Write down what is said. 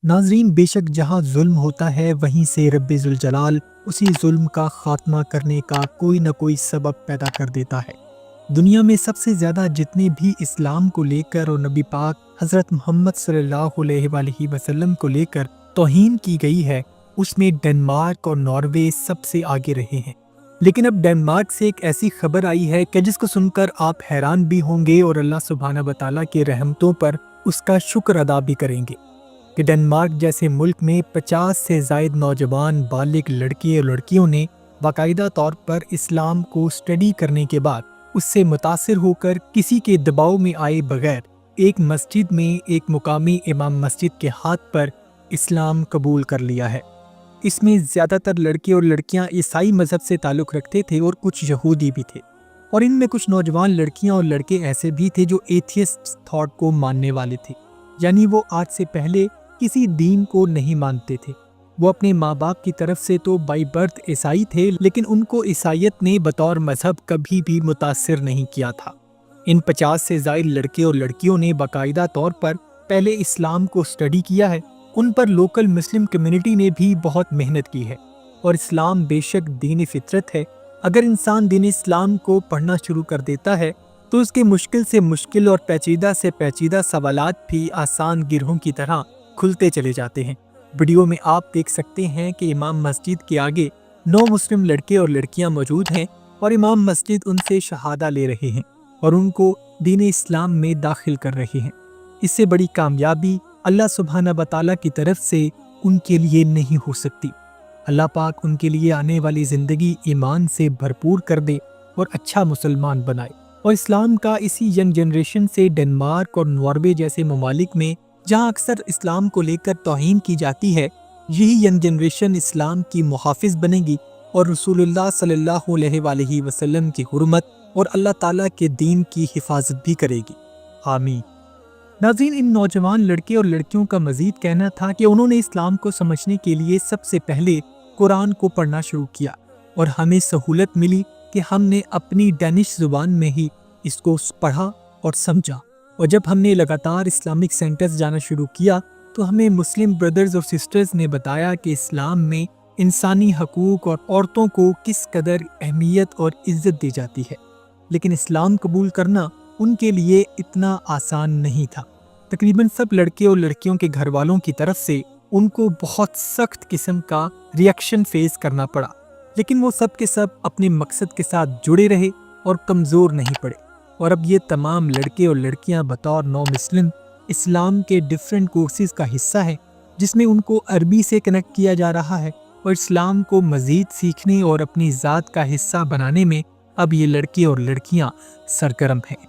ناظرین، بے شک جہاں ظلم ہوتا ہے وہیں سے رب ذوالجلال اسی ظلم کا خاتمہ کرنے کا کوئی نہ کوئی سبب پیدا کر دیتا ہے۔ دنیا میں سب سے زیادہ جتنے بھی اسلام کو لے کر اور نبی پاک حضرت محمد صلی اللہ علیہ وآلہ وسلم کو لے کر توہین کی گئی ہے، اس میں ڈنمارک اور ناروے سب سے آگے رہے ہیں۔ لیکن اب ڈنمارک سے ایک ایسی خبر آئی ہے کہ جس کو سن کر آپ حیران بھی ہوں گے اور اللہ سبحانہ وتعالیٰ کے رحمتوں پر اس کا شکر ادا بھی کریں گے کہ ڈنمارک جیسے ملک میں 50 سے زائد نوجوان بالغ لڑکے اور لڑکیوں نے باقاعدہ طور پر اسلام کو اسٹڈی کرنے کے بعد اس سے متاثر ہو کر کسی کے دباؤ میں آئے بغیر ایک مسجد میں ایک مقامی امام مسجد کے ہاتھ پر اسلام قبول کر لیا ہے۔ اس میں زیادہ تر لڑکے اور لڑکیاں عیسائی مذہب سے تعلق رکھتے تھے اور کچھ یہودی بھی تھے، اور ان میں کچھ نوجوان لڑکیاں اور لڑکے ایسے بھی تھے جو ایتھیسٹ تھاٹ کو ماننے والے تھے، یعنی وہ آج سے پہلے کسی دین کو نہیں مانتے تھے۔ وہ اپنے ماں باپ کی طرف سے تو بائی برتھ عیسائی تھے، لیکن ان کو عیسائیت نے بطور مذہب کبھی بھی متاثر نہیں کیا تھا۔ ان 50 سے زائد لڑکے اور لڑکیوں نے باقاعدہ طور پر پہلے اسلام کو اسٹڈی کیا ہے۔ ان پر لوکل مسلم کمیونٹی نے بھی بہت محنت کی ہے، اور اسلام بے شک دین فطرت ہے۔ اگر انسان دین اسلام کو پڑھنا شروع کر دیتا ہے تو اس کے مشکل سے مشکل اور پیچیدہ سے پیچیدہ سوالات بھی آسان گرہوں کی طرح کھلتے چلے جاتے ہیں۔ ویڈیو میں آپ دیکھ سکتے ہیں کہ امام مسجد کے آگے 9 مسلم لڑکے اور لڑکیاں موجود ہیں، اور امام مسجد ان سے شہادہ لے رہے ہیں اور ان کو دین اسلام میں داخل کر رہے ہیں۔ اس سے بڑی کامیابی اللہ سبحانہ وتعالیٰ کی طرف سے ان کے لیے نہیں ہو سکتی۔ اللہ پاک ان کے لیے آنے والی زندگی ایمان سے بھرپور کر دے اور اچھا مسلمان بنائے، اور اسلام کا اسی ینگ جنریشن سے ڈنمارک اور ناروے جیسے ممالک میں جہاں اکثر اسلام کو لے کر توہین کی جاتی ہے، یہی ینگ جنریشن اسلام کی محافظ بنے گی اور رسول اللہ صلی اللہ علیہ وآلہ وسلم کی حرمت اور اللہ تعالیٰ کے دین کی حفاظت بھی کرے گی۔ آمین۔ ناظرین، ان نوجوان لڑکے اور لڑکیوں کا مزید کہنا تھا کہ انہوں نے اسلام کو سمجھنے کے لیے سب سے پہلے قرآن کو پڑھنا شروع کیا، اور ہمیں سہولت ملی کہ ہم نے اپنی ڈینش زبان میں ہی اس کو پڑھا اور سمجھا، اور جب ہم نے لگاتار اسلامک سینٹرز جانا شروع کیا تو ہمیں مسلم بردرز اور سسٹرز نے بتایا کہ اسلام میں انسانی حقوق اور عورتوں کو کس قدر اہمیت اور عزت دی جاتی ہے، لیکن اسلام قبول کرنا ان کے لیے اتنا آسان نہیں تھا۔ تقریباً سب لڑکے اور لڑکیوں کے گھر والوں کی طرف سے ان کو بہت سخت قسم کا ریئیکشن فیس کرنا پڑا، لیکن وہ سب کے سب اپنے مقصد کے ساتھ جڑے رہے اور کمزور نہیں پڑے، اور اب یہ تمام لڑکے اور لڑکیاں بطور نو مسلم اسلام کے ڈیفرنٹ کورسز کا حصہ ہیں، جس میں ان کو عربی سے کنیکٹ کیا جا رہا ہے، اور اسلام کو مزید سیکھنے اور اپنی ذات کا حصہ بنانے میں اب یہ لڑکے اور لڑکیاں سرگرم ہیں۔